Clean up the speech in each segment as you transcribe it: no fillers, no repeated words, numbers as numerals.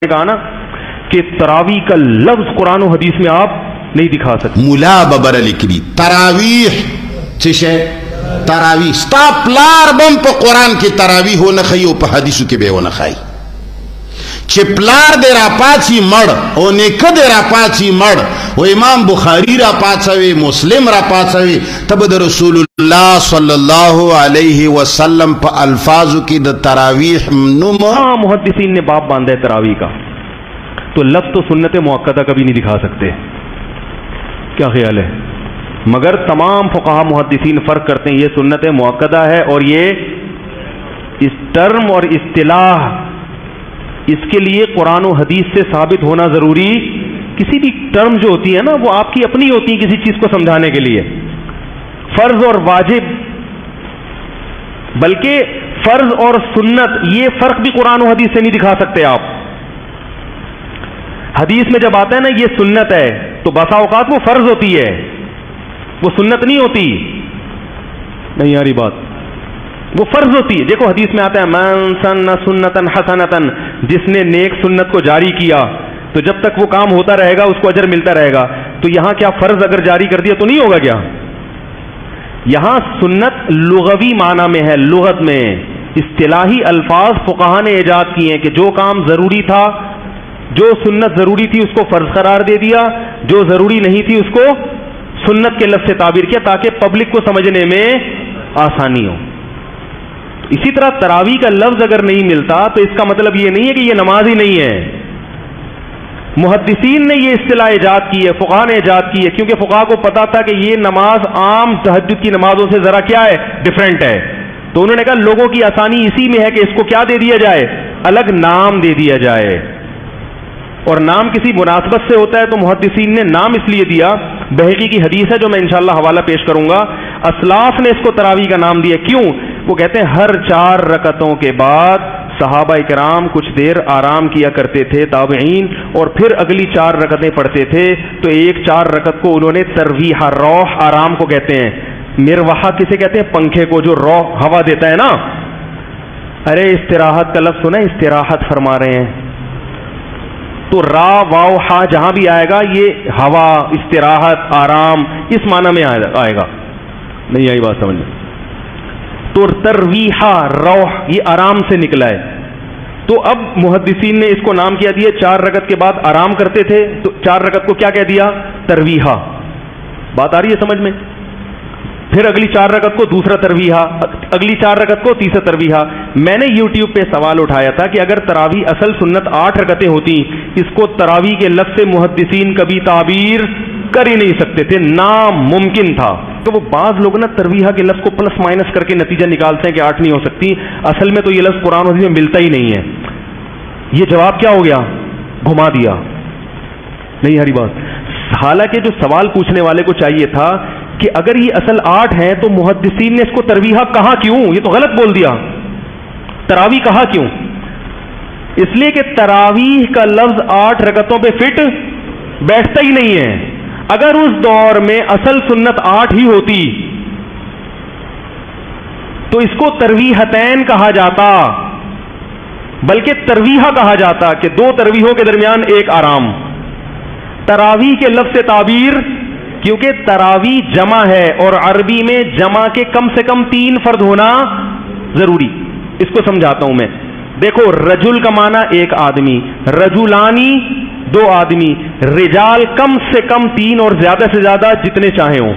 کہا نا کہ تراویح کا لفظ قرآن و حدیث میں آپ نہیں دکھا سکتے. ملا ببر لکری تراویح چشے تراویح ستا پلار بم پا قرآن کی تراویح ہو نخی او پا حدیثو کی بے ہو نخائی چھ پلار دے را پاچی مڑ او نیکہ دے را پاچی مڑ و امام بخاری را پاچوی مسلم را پاچوی تب دا رسول اللہ صلی اللہ علیہ وسلم پا الفاظو کی دا تراویح نم. محدثین نے باب باندھا ہے تراویح کا تو لفظ تو سنت مؤکدہ کبھی نہیں دکھا سکتے. کیا خیال ہے؟ مگر تمام فقہا محدثین فرق کرتے ہیں یہ سنت مؤکدہ ہے اور یہ اس ٹرم اور اصطلاح اس کے لیے قرآن و حدیث سے ثابت ہونا ضروری. کسی بھی ٹرم جو ہوتی ہے نا وہ آپ کی اپنی ہوتی ہے کسی چیز کو سمجھانے کے لیے. فرض اور واجب بلکہ فرض اور سنت یہ فرق بھی قرآن و حدیث سے نہیں دکھا سکتے آپ. حدیث میں جب آتا ہے نا یہ سنت ہے تو بسا اوقات وہ فرض ہوتی ہے وہ سنت نہیں ہوتی. نہیں یاری بات وہ فرض ہوتی ہے. دیکھو حدیث میں آتا ہے من سن سنتن حسنتن جس نے نیک سنت کو جاری کیا تو جب تک وہ کام ہوتا رہے گا اس کو اجر ملتا رہے گا. تو یہاں کیا فرض اگر جاری کر دیا تو نہیں ہوگا کیا؟ یہاں سنت لغوی معنی میں ہے. لغت میں اصطلاحی الفاظ فقہا نے ایجاد کیے ہیں کہ جو کام ضروری تھا جو سنت ضروری تھی اس کو فرض قرار دے دیا جو ضروری نہیں تھی اس کو سنت کے لفظ سے تعبیر کیا تاکہ پبلک کو سمجھنے میں آسانی ہو. اسی طرح تراویح کا لفظ اگر نہیں ملتا تو اس کا مطلب یہ نہیں ہے کہ یہ نماز ہی نہیں ہے. محدثین نے یہ اصطلاح ایجاد کی ہے فقہا نے ایجاد کی ہے کیونکہ فقہا کو پتا تھا کہ یہ نماز عام تہجد کی نمازوں سے ذرا کیا ہے ڈیفرنٹ ہے. تو انہوں نے کہا لوگوں کی آسانی اسی میں ہے کہ اس کو کیا دے دیا جائے الگ نام دے دیا جائے. اور نام کسی مناسبت سے ہوتا ہے تو محدثین نے نام اس لیے دیا. بہقی کی حدیث ہے جو میں انشاءاللہ حوالہ پیش کروں گا. اسلاف نے اس کو تراویح کا نام دیا. کیوں؟ وہ کہتے ہیں ہر 4 رکعتوں کے بعد صحابہ کرام کچھ دیر آرام کیا کرتے تھے تابعین اور پھر اگلی 4 رکعتیں پڑھتے تھے تو ایک 4 رکعت کو انہوں نے ترویح روح آرام کو کہتے ہیں. مروحہ کسے کہتے ہیں؟ پنکھے کو جو روح ہوا دیتا ہے نا. ارے استراحت کا لفظ سنا استراحت فرما رہے ہیں تو را واو ہا جہاں بھی آئے گا یہ ہوا استراحت آرام اس معنی میں آئے گا. نہیں آئی بات سمجھ میں؟ تو ترویحہ روح یہ آرام سے نکلا ہے. تو اب محدثین نے اس کو نام کیا دیا 4 رکعت کے بعد آرام کرتے تھے تو 4 رکعت کو کیا کہہ دیا ترویحہ. بات آ رہی ہے سمجھ میں؟ پھر اگلی 4 رکعت کو دوسرا ترویحہ اگلی 4 رکعت کو تیسرا ترویحہ. میں نے یوٹیوب پہ سوال اٹھایا تھا کہ اگر تراویح اصل سنت 8 رکعتیں ہوتی اس کو تراویح کے لفظ سے محدثین کبھی تعبیر کر ہی نہیں سکتے تھے ناممکن تھا. تو وہ بعض لوگ نا ترویحہ کے لفظ کو پلس مائنس کر کے نتیجہ نکالتے ہیں کہ 8 نہیں ہو سکتی. اصل میں تو یہ لفظ قرآن و حدیث میں ملتا ہی نہیں ہے. یہ جواب کیا ہو گیا گھما دیا. نہیں ہری بات. حالانکہ جو سوال پوچھنے والے کو چاہیے تھا کہ اگر یہ اصل 8 ہیں تو محدثین نے اس کو ترویحہ کہا کیوں؟ یہ تو غلط بول دیا. تراویح کہا کیوں؟ اس لیے کہ تراویح کا لفظ 8 رکعتوں پہ فٹ بیٹھتا ہی نہیں ہے. اگر اس دور میں اصل سنت 8 ہی ہوتی تو اس کو ترویحتین کہا جاتا بلکہ ترویحہ کہا جاتا کہ 2 ترویحوں کے درمیان ایک آرام. تراویح کے لفظ سے تعبیر کیونکہ تراویح جمع ہے اور عربی میں جمع کے کم سے کم 3 فرد ہونا ضروری. اس کو سمجھاتا ہوں میں. دیکھو رجل کا معنی ایک آدمی رجولانی 2 آدمی رجال کم سے کم 3 اور زیادہ سے زیادہ جتنے چاہیں ہوں.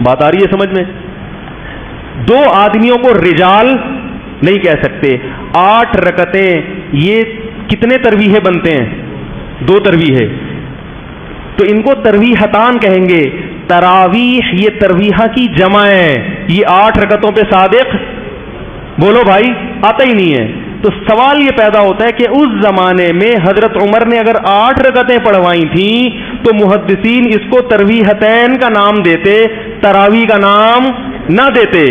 بات آ رہی ہے سمجھ میں؟ 2 آدمیوں کو رجال نہیں کہہ سکتے. 8 رکعتیں یہ کتنے ترویحے بنتے ہیں 2 ترویحے تو ان کو ترویحتان کہیں گے. تراویح یہ ترویحہ کی جمع ہے. یہ 8 رکعتوں پہ صادق بولو بھائی آتا ہی نہیں ہے. تو سوال یہ پیدا ہوتا ہے کہ اس زمانے میں حضرت عمر نے اگر 8 رکعتیں پڑھوائی تھیں تو محدثین اس کو ترویحتین کا نام دیتے تراویح کا نام نہ دیتے.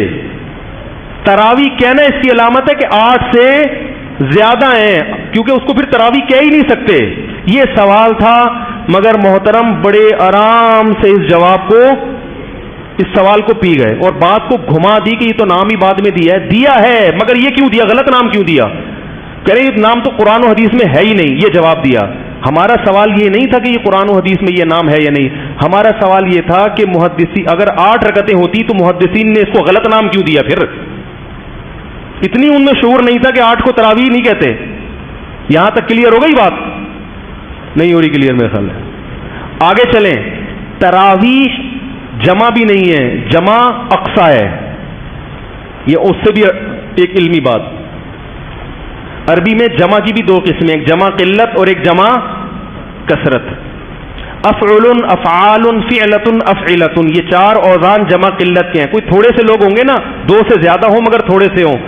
تراویح کہنا اس کی علامت ہے کہ 8 سے زیادہ ہیں کیونکہ اس کو پھر تراویح کہہ ہی نہیں سکتے. یہ سوال تھا مگر محترم بڑے آرام سے اس جواب کو اس سوال کو پی گئے اور بات کو گھما دی کہ یہ تو نام ہی بعد میں دیا ہے مگر یہ کیوں دیا غلط نام کیوں دیا؟ کہہ رہے ہیں نام تو قرآن و حدیث میں ہے ہی نہیں. یہ جواب دیا. ہمارا سوال یہ نہیں تھا کہ یہ قرآن و حدیث میں یہ نام ہے یا نہیں. ہمارا سوال یہ تھا کہ محدثین اگر 8 رکعتیں ہوتی تو محدثین نے اس کو غلط نام کیوں دیا؟ پھر اتنی ان میں شعور نہیں تھا کہ 8 کو تراویح نہیں کہتے. یہاں تک کلیئر ہو گئی بات؟ نہیں ہو رہی کلیئر میرے خیال ہے. آگے چلیں. تراویح جمع بھی نہیں ہے, جمع اقصا ہے. یہ اس سے بھی ایک علمی بات. عربی میں جمع کی بھی 2 قسمیں, ایک جمع قلت اور ایک جمع کثرت. افعل, افعال, فعلۃ, افعلۃ, یہ 4 اوزان جمع قلت کے ہیں. کوئی تھوڑے سے لوگ ہوں گے نا, 2 سے زیادہ ہوں مگر تھوڑے سے ہوں,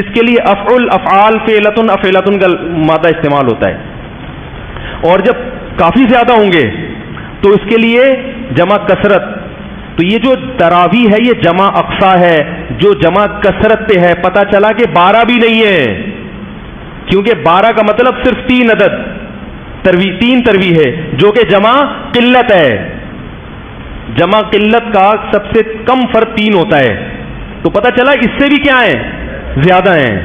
اس کے لیے افعل, افعال, فعلۃ, افعلۃ کا مادہ استعمال ہوتا ہے. اور جب کافی زیادہ ہوں گے تو اس کے لیے جمع کثرت. تو یہ جو تراویح ہے یہ جمع اقصا ہے, جو جمع کثرت پہ ہے. پتہ چلا کہ 12 بھی نہیں ہے, کیونکہ 12 کا مطلب صرف 3 عدد 3 ترویح ہے, جو کہ جمع قلت ہے. جمع قلت کا سب سے کم فرد 3 ہوتا ہے. تو پتہ چلا اس سے بھی کیا ہے, زیادہ ہیں.